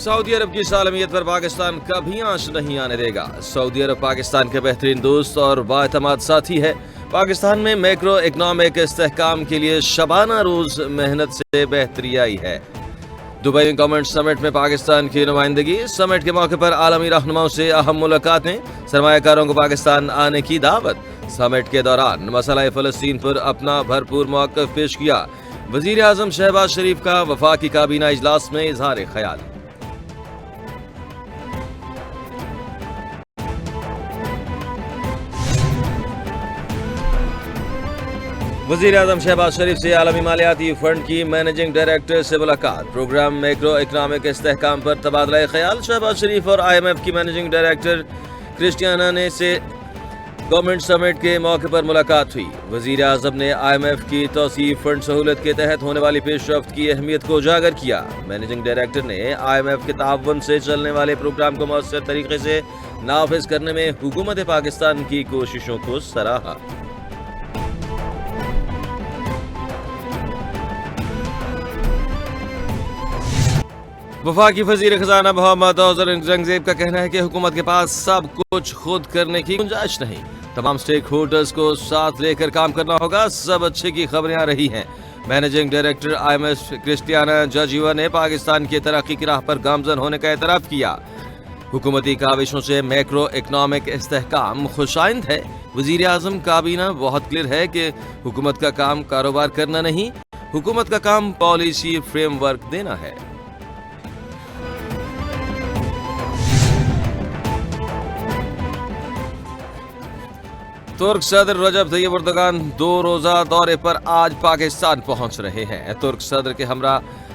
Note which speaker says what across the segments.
Speaker 1: Saudi अरब की सालमियत पर पाकिस्तान कभी आंच नहीं आने देगा। सऊदी अरब पाकिस्तान के बेहतरीन दोस्त और बाएतमाद साथी है। पाकिस्तान में मैक्रो इकनॉमिक इस्तेहकाम के लिए शबाना रोज मेहनत से बेहतरी आई है। दुबई में गवर्नमेंट समिट में पाकिस्तान की नुमाइंदगी। समिट के मौके पर आलमी रहनुमाओं से अहम मुलाकातें। सरमायाकारों को पाकिस्तान आने की दावत। समिट के दौरान मसला फ़लस्तीन पर अपना भरपूर मौक़िफ़ पेश किया। वज़ीर आज़म शहबाज शरीफ का वफाकी काबीना इजलास में इज़हार ख्याल। वज़ीर आज़म शहबाज शरीफ से आलमी मालियाती फंड की मैनेजिंग डायरेक्टर से मुलाकात। प्रोग्राम मैक्रो इकनॉमिक इस्तेहकाम पर तबादला ख्याल। शहबाज शरीफ और IMF की मैनेजिंग डायरेक्टर क्रिस्टियाना ने से गवर्नमेंट समिट के मौके पर मुलाकात हुई। वज़ीर आज़म ने IMF की तौसीफ फंड सहूलत के तहत होने वाली पेशरफ्त की अहमियत को उजागर किया। मैनेजिंग डायरेक्टर ने IMF के ताउन से चलने वाले प्रोग्राम को मौसर तरीके से नाफिज करने में हुकूमत पाकिस्तान की कोशिशों को सराहा। वफाकी वज़ीर ख़ज़ाना मोहम्मद औज़रंगज़ेब का कहना है कि हुकूमत के पास सब कुछ खुद करने की गुंजाइश नहीं। तमाम स्टेक होल्डर्स को साथ लेकर काम करना होगा। सब अच्छे की खबरें आ रही हैं। Managing director IMF Kristalina Georgieva ने पाकिस्तान की तरक्की की राह पर गामजन होने का एतराफ़ किया। हुकूमती काविशों से मैक्रो इकनॉमिक इस्तेहकाम खुशाइंद है। वज़ीर आज़म काबीना बहुत क्लियर है कि हुकूमत का काम कारोबार करना नहीं, हुकूमत का काम पॉलिसी फ्रेमवर्क देना है। तुर्क सदर रजब तैयब एर्दोगान 2 रोज़ा दौरे पर आज पाकिस्तान पहुंच रहे हैं। तुर्क सदर के हमरा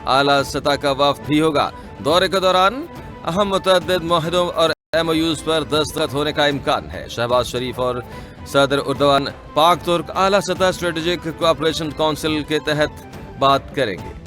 Speaker 1: आला सतह का वफ्द भी होगा। दौरे के दौरान अहम मुतअद्दिद मुआहदों और MOUs पर दस्तखत होने का इम्कान है। शहबाज शरीफ और सदर एर्दोगान पाक तुर्क आला सतह स्ट्रेटेजिक कोऑपरेशन काउंसिल के तहत बात करेंगे।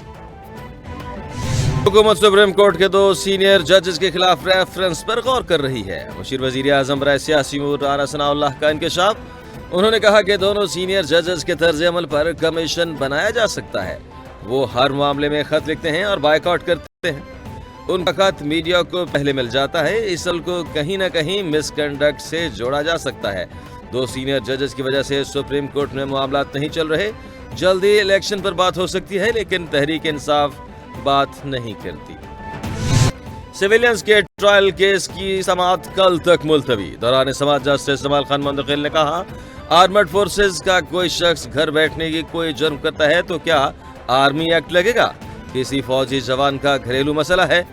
Speaker 1: हुकूमत सुप्रीम कोर्ट के 2 सीनियर जजेस के खिलाफ रेफरेंस पर गौर कर रही है। मुशीर वज़ीर आज़म बराए सियासी उमूर राना सनाउल्लाह का इंकशाफ। उन्होंने कहा कि दोनों सीनियर जजेस के तर्ज अमल पर कमीशन बनाया जा सकता है। वो हर मामले में खत लिखते हैं और बायकॉट करते हैं। उनका खत मीडिया को पहले मिल जाता है। इस अमल को कहीं न कहीं मिसकंडक्ट से जोड़ा जा सकता है। 2 सीनियर जजेस की वजह से सुप्रीम कोर्ट में मामला नहीं चल रहे। जल्दी इलेक्शन पर बात हो सकती है, लेकिन तहरीक इंसाफ बात नहीं करती। सिविलियंस के ट्रायल केस की समाअत कल तक मुलतवी। दौरान समाअत जस्टिस जमाल खान मुंतकिल ने कहा, आर्मड फोर्सेस का कोई शख्स घर बैठने की कोई जुर्म करता है तो क्या आर्मी एक्ट लगेगा? किसी फौजी जवान का घरेलू मसला है,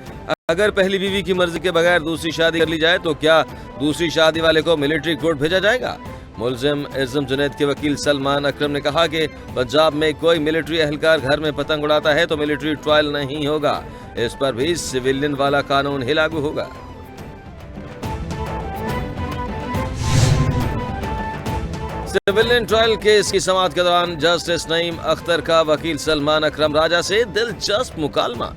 Speaker 1: अगर पहली बीवी की मर्जी के बगैर दूसरी शादी कर ली जाए तो क्या दूसरी शादी वाले को मिलिट्री कोर्ट भेजा जाएगा? मुलजिम इज़्म जुनैद के वकील सलमान अकरम ने कहा कि पंजाब में कोई मिलिट्री एहलकार घर में पतंग उड़ाता है तो मिलिट्री ट्रायल नहीं होगा, इस पर भी सिविलियन वाला कानून ही लागू होगा। सिविलियन ट्रायल केस की समाअत के दौरान जस्टिस नईम अख्तर का वकील सलमान अकरम राजा से दिलचस्प मुकालमा।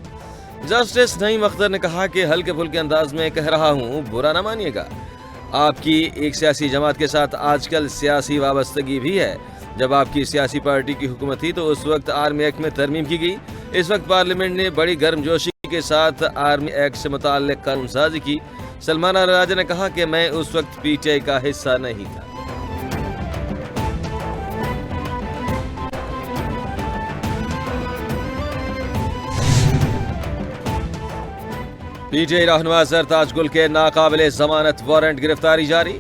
Speaker 1: जस्टिस नईम अख्तर ने कहा कि हल्के फुल्के अंदाज में कह रहा हूँ, बुरा न मानिएगा। आपकी एक सियासी जमात के साथ आजकल सियासी वाबस्तगी भी है। जब आपकी सियासी पार्टी की हुकूमत थी तो उस वक्त आर्मी एक्ट में तरमीम की गई। इस वक्त पार्लियामेंट ने बड़ी गर्मजोशी के साथ आर्मी एक्ट से मुताल्लिक कानून साजी की। सलमान राजा ने कहा कि मैं उस वक्त PTI का हिस्सा नहीं था। PTI रहनुमा सरताज गुल के नाकाबिले जमानत वारंट गिरफ्तारी जारी।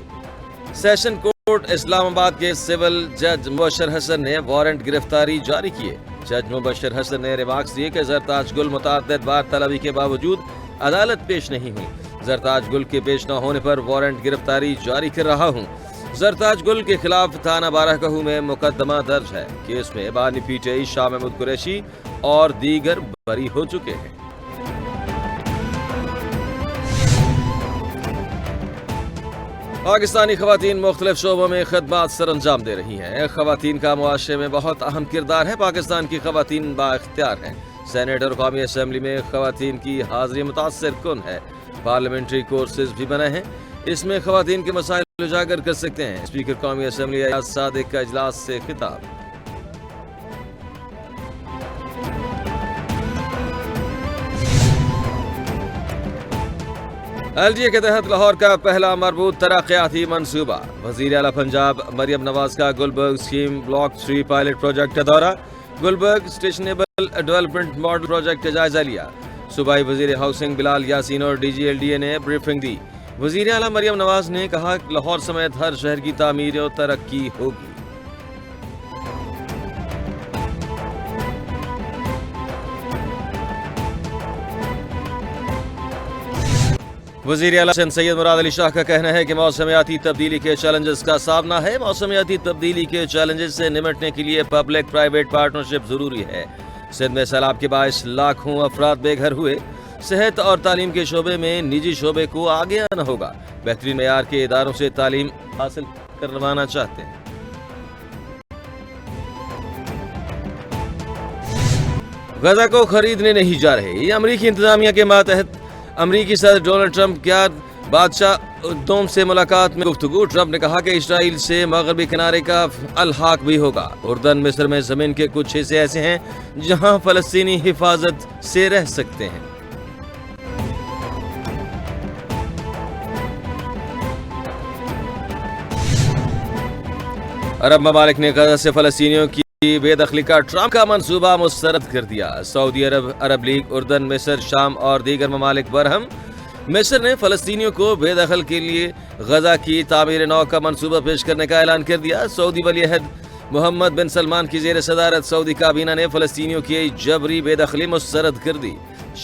Speaker 1: सेशन कोर्ट इस्लामाबाद के सिविल जज मुबशर हसन ने वारंट गिरफ्तारी जारी किए। जज मुबशर हसन ने रिमार्क्स दिए कि जरताज गुल मुतअद्दिद बार तलबी के बावजूद अदालत पेश नहीं हुई। जरताज गुल के पेश न होने पर वारंट गिरफ्तारी जारी कर रहा हूँ। जरताज गुल के खिलाफ थाना 12 कहू में मुकदमा दर्ज है। केस में बानी PTI शाह महमूद कुरैशी और दीगर बरी हो चुके हैं। पाकिस्तानी खवातीन मुख्तलिफ शोबों में खदमात सर अंजाम दे रही हैं। खवातीन का मुआशरे में बहुत अहम किरदार है। पाकिस्तान की खवातीन बाइख्तियार हैं। सेनेट और कौमी असम्बली में खवातीन की हाजिरी मुतासर कुन है। पार्लियामेंट्री कोर्सेज भी बने हैं, इसमें खवातीन के मसाइल उजागर कर सकते हैं। स्पीकर कौमी असम्बली अयाज सादिक का इजलास से खिताब। LDA کے تحت لاہور کا پہلا مربوط ترقیاتی منصوبہ. وزیر اعلیٰ پنجاب مریم نواز کا Gulberg scheme block 3 pilot project کا دورہ. گلبرگ اسٹیشنیبل ڈیولپمنٹ ماڈل پروجیکٹ کا جائزہ لیا. صوبائی وزیر ہاؤسنگ بلال یاسین اور DG LDA نے بریفنگ دی. وزیر اعلیٰ مریم نواز نے کہا کہ لاہور سمیت ہر شہر کی تعمیر و ترقی ہوگی. وزیر اعلیٰ سید مراد علی شاہ کا کہنا ہے کہ موسمیاتی تبدیلی کے چیلنجز کا سامنا ہے. موسمیاتی تبدیلی کے چیلنجز سے نمٹنے کے لیے پبلک پرائیویٹ پارٹنرشپ ضروری ہے. سندھ میں سیلاب کے باعث لاکھوں افراد بے گھر ہوئے. صحت اور تعلیم کے شعبے میں نجی شعبے کو آگے آنا ہوگا. بہترین معیار کے اداروں سے تعلیم حاصل کروانا چاہتے ہیں. غزہ کو خریدنے نہیں جا رہے. یہ امریکی انتظامیہ کے ماتحت امریکی صدر ڈونلڈ ٹرمپ کیا بادشاہ دوم سے ملاقات میں گفتگو. ٹرمپ نے کہا کہ اسرائیل سے مغربی کنارے کا الحاق بھی ہوگا. اردن مصر میں زمین کے کچھ حصے ایسے ہیں جہاں فلسطینی حفاظت سے رہ سکتے ہیں. عرب ممالک نے غزہ سے فلسطینیوں کی بے دخلی کا ٹرمپ کا منصوبہ مسترد کر دیا. سعودی عرب، عرب لیگ، اردن، مصر، شام اور دیگر ممالک برہم. مصر نے فلسطینیوں کو بے دخل کے لیے غزہ کی تعمیر نو کا منصوبہ پیش کرنے کا اعلان کر دیا. سعودی ولی عہد محمد بن سلمان کی زیر صدارت سعودی کابینہ نے فلسطینیوں کی جبری بے دخلی مسترد کر دی.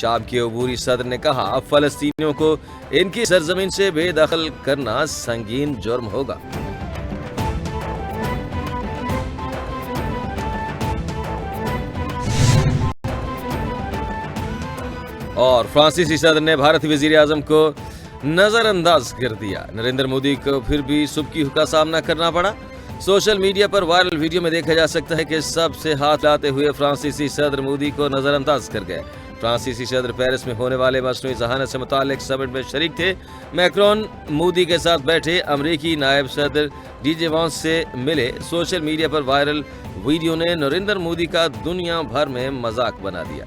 Speaker 1: شام کے عبوری صدر نے کہا فلسطینیوں کو ان کی سرزمین سے بے دخل کرنا سنگین جرم ہوگا. اور فرانسیسی صدر نے بھارتی وزیر اعظم کو نظر انداز کر دیا. نریندر مودی کو پھر بھی سبکی کا سامنا کرنا پڑا. سوشل میڈیا پر وائرل ویڈیو میں دیکھا جا سکتا ہے کہ سب سے ہاتھ لاتے ہوئے فرانسیسی صدر مودی کو نظر انداز کر گئے. فرانسیسی صدر پیرس میں ہونے والے مصنوعی ذہانت سے متعلق سمٹ میں شریک تھے. میکرون مودی کے ساتھ بیٹھے. امریکی نائب صدر DJ وانس سے ملے. سوشل میڈیا پر وائرل ویڈیو نے نریندر مودی کا دنیا بھر میں مذاق بنا دیا.